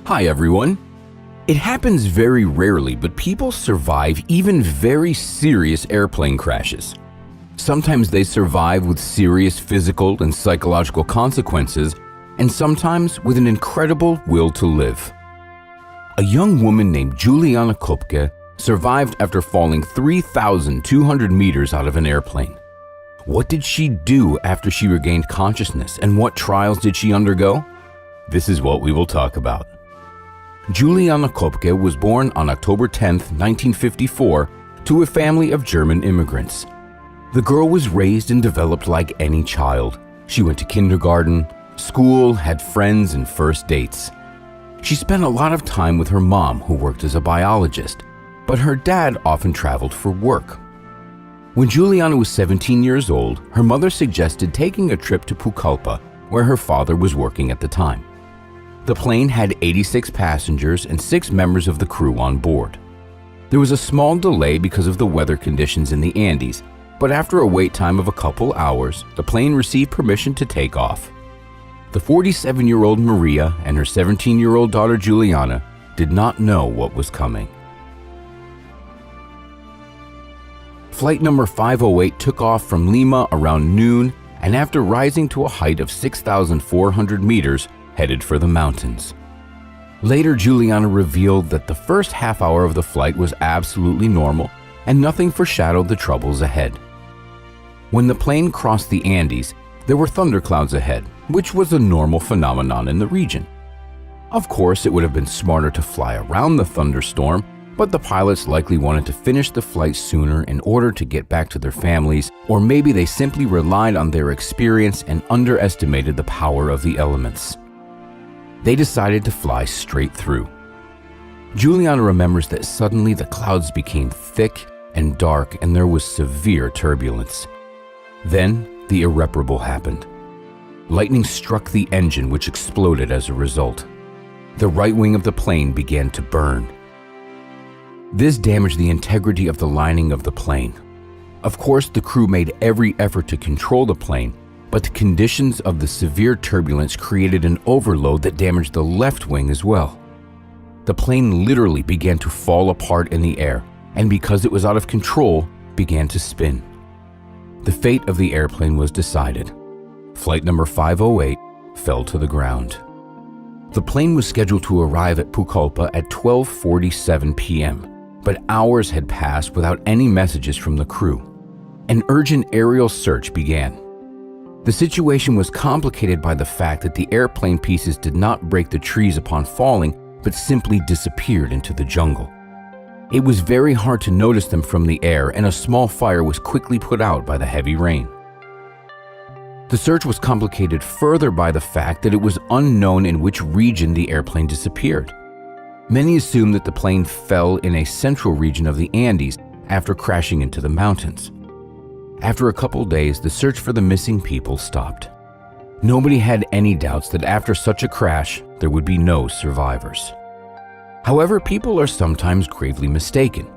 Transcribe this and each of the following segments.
Hi everyone. It happens very rarely, but people survive even very serious airplane crashes. Sometimes they survive with serious physical and psychological consequences, and sometimes with an incredible will to live. A young woman named Juliana Koepcke survived after falling 3,200 meters out of an airplane. What did she do after she regained consciousness, and what trials did she undergo? This is what we will talk about. Juliana Koepcke was born on October 10, 1954, to a family of German immigrants. The girl was raised and developed like any child. She went to kindergarten, school, had friends, and first dates. She spent a lot of time with her mom, who worked as a biologist, but her dad often traveled for work. When Juliana was 17 years old, her mother suggested taking a trip to Pucallpa, where her father was working at the time. The plane had 86 passengers and 6 members of the crew on board. There was a small delay because of the weather conditions in the Andes, but after a wait time of a couple hours, the plane received permission to take off. The 47-year-old Maria and her 17-year-old daughter Juliana did not know what was coming. Flight number 508 took off from Lima around noon, and after rising to a height of 6,400 meters, headed for the mountains. Later, Juliana revealed that the first half hour of the flight was absolutely normal and nothing foreshadowed the troubles ahead. When the plane crossed the Andes, there were thunderclouds ahead, which was a normal phenomenon in the region. Of course, it would have been smarter to fly around the thunderstorm, but the pilots likely wanted to finish the flight sooner in order to get back to their families, or maybe they simply relied on their experience and underestimated the power of the elements. They decided to fly straight through. Juliana remembers that suddenly the clouds became thick and dark and there was severe turbulence. Then the irreparable happened. Lightning struck the engine, which exploded as a result. The right wing of the plane began to burn. This damaged the integrity of the lining of the plane. Of course, the crew made every effort to control the plane, but the conditions of the severe turbulence created an overload that damaged the left wing as well. The plane literally began to fall apart in the air, and because it was out of control, began to spin. The fate of the airplane was decided. Flight number 508 fell to the ground. The plane was scheduled to arrive at Pucallpa at 12:47 p.m., but hours had passed without any messages from the crew. An urgent aerial search began. The situation was complicated by the fact that the airplane pieces did not break the trees upon falling, but simply disappeared into the jungle. It was very hard to notice them from the air, and a small fire was quickly put out by the heavy rain. The search was complicated further by the fact that it was unknown in which region the airplane disappeared. Many assumed that the plane fell in a central region of the Andes after crashing into the mountains. After a couple days, the search for the missing people stopped. Nobody had any doubts that after such a crash, there would be no survivors. However, people are sometimes gravely mistaken.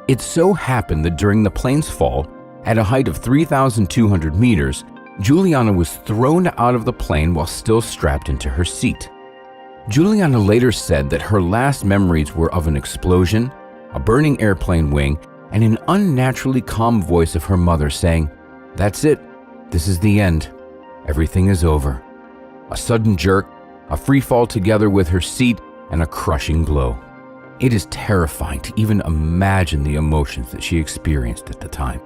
It so happened that during the plane's fall, at a height of 3,200 meters, Juliana was thrown out of the plane while still strapped into her seat. Juliana later said that her last memories were of an explosion, a burning airplane wing, and an unnaturally calm voice of her mother saying, "That's it, this is the end, everything is over." A sudden jerk, a free fall together with her seat, and a crushing blow. It is terrifying to even imagine the emotions that she experienced at the time.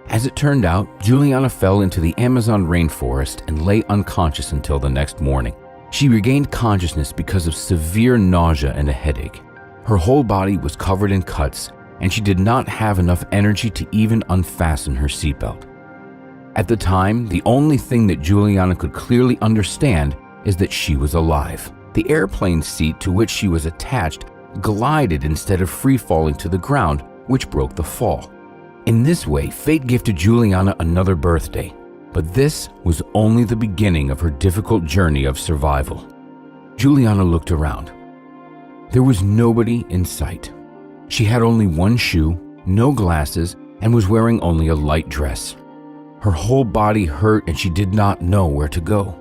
As it turned out, Juliana fell into the Amazon rainforest and lay unconscious until the next morning. She regained consciousness because of severe nausea and a headache. Her whole body was covered in cuts, and she did not have enough energy to even unfasten her seatbelt. At the time, the only thing that Juliana could clearly understand is that she was alive. The airplane seat to which she was attached glided instead of free falling to the ground, which broke the fall. In this way, fate gifted Juliana another birthday, but this was only the beginning of her difficult journey of survival. Juliana looked around. There was nobody in sight. She had only one shoe, no glasses, and was wearing only a light dress. Her whole body hurt and she did not know where to go.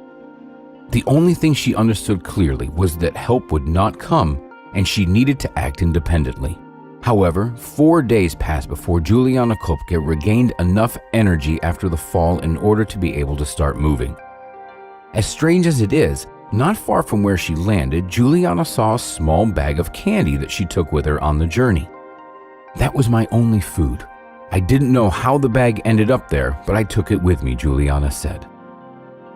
The only thing she understood clearly was that help would not come and she needed to act independently. However, 4 days passed before Juliana Koepcke regained enough energy after the fall in order to be able to start moving. As strange as it is, not far from where she landed, Juliana saw a small bag of candy that she took with her on the journey. "That was my only food. I didn't know how the bag ended up there, but I took it with me," Juliana said.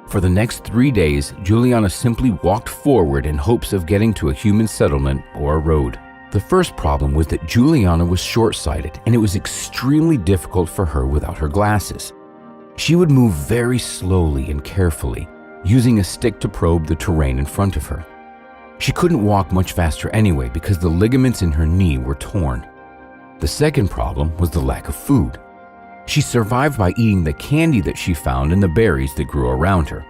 For the next 3 days, Juliana simply walked forward in hopes of getting to a human settlement or a road. The first problem was that Juliana was short-sighted and it was extremely difficult for her without her glasses. She would move very slowly and carefully, using a stick to probe the terrain in front of her. She couldn't walk much faster anyway because the ligaments in her knee were torn. The second problem was the lack of food. She survived by eating the candy that she found and the berries that grew around her.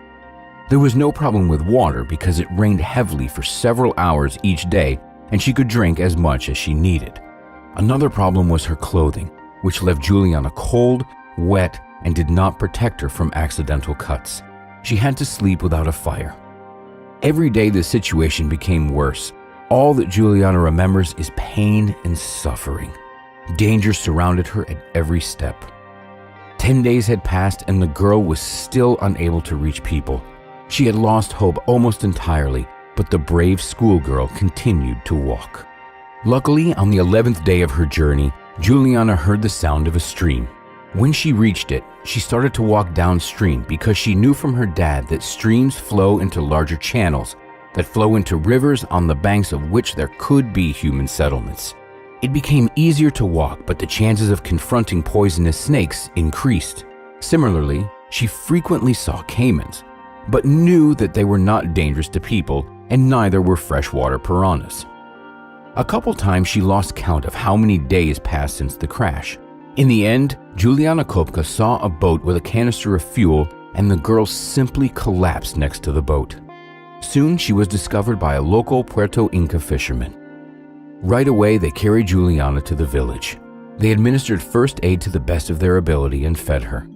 There was no problem with water because it rained heavily for several hours each day and she could drink as much as she needed. Another problem was her clothing, which left Juliana cold, wet, and did not protect her from accidental cuts. She had to sleep without a fire. Every day the situation became worse. All that Juliana remembers is pain and suffering. Danger surrounded her at every step. 10 days had passed and the girl was still unable to reach people. She had lost hope almost entirely, but the brave schoolgirl continued to walk. Luckily, on the 11th day of her journey, Juliana heard the sound of a stream. When she reached it, she started to walk downstream because she knew from her dad that streams flow into larger channels that flow into rivers on the banks of which there could be human settlements. It became easier to walk, but the chances of confronting poisonous snakes increased. Similarly, she frequently saw caimans, but knew that they were not dangerous to people and neither were freshwater piranhas. A couple times she lost count of how many days passed since the crash. In the end, Juliana Koepcke saw a boat with a canister of fuel and the girl simply collapsed next to the boat. Soon she was discovered by a local Puerto Inca fisherman. Right away, they carried Juliana to the village. They administered first aid to the best of their ability and fed her.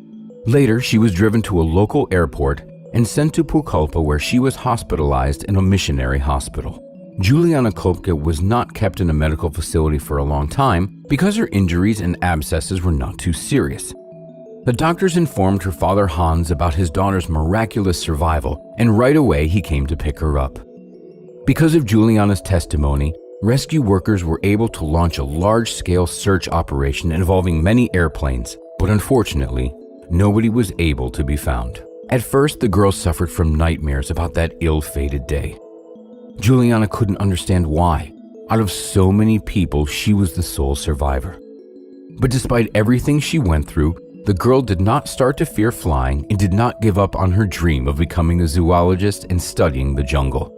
Later, she was driven to a local airport and sent to Pucallpa where she was hospitalized in a missionary hospital. Juliana Koepcke was not kept in a medical facility for a long time because her injuries and abscesses were not too serious. The doctors informed her father Hans about his daughter's miraculous survival, and right away he came to pick her up. Because of Juliana's testimony, rescue workers were able to launch a large-scale search operation involving many airplanes, but unfortunately, nobody was able to be found. At first, the girl suffered from nightmares about that ill-fated day. Juliana couldn't understand why. Out of so many people, she was the sole survivor. But despite everything she went through, the girl did not start to fear flying and did not give up on her dream of becoming a zoologist and studying the jungle.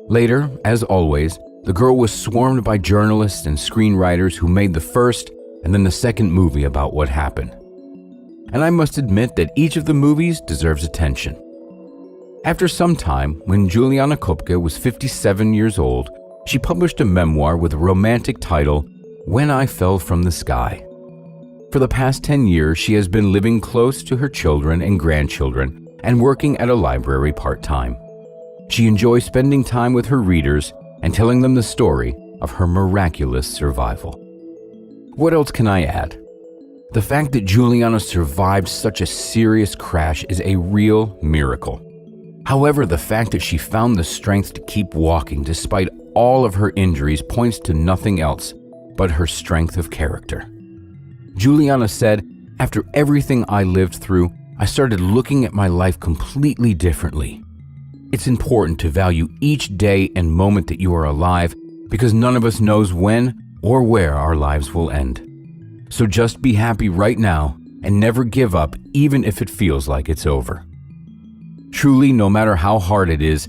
Later, as always, the girl was swarmed by journalists and screenwriters who made the first and then the second movie about what happened. And I must admit that each of the movies deserves attention. After some time, when Juliana Koepcke was 57 years old, she published a memoir with a romantic title, When I Fell from the Sky. For the past 10 years, she has been living close to her children and grandchildren and working at a library part-time. She enjoys spending time with her readers and telling them the story of her miraculous survival. What else can I add? The fact that Juliana survived such a serious crash is a real miracle. However, the fact that she found the strength to keep walking despite all of her injuries points to nothing else but her strength of character. Juliana said, "After everything I lived through, I started looking at my life completely differently. It's important to value each day and moment that you are alive because none of us knows when or where our lives will end. So just be happy right now and never give up even if it feels like it's over." Truly, no matter how hard it is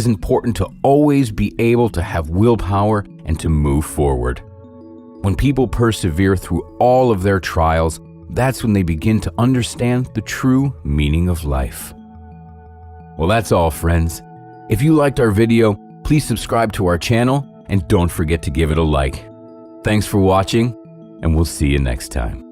important to always be able to have willpower and to move forward. When people persevere through all of their trials, that's when they begin to understand the true meaning of life. Well, that's all, friends. If you liked our video, please subscribe to our channel and don't forget to give it a like. Thanks for watching, and we'll see you next time.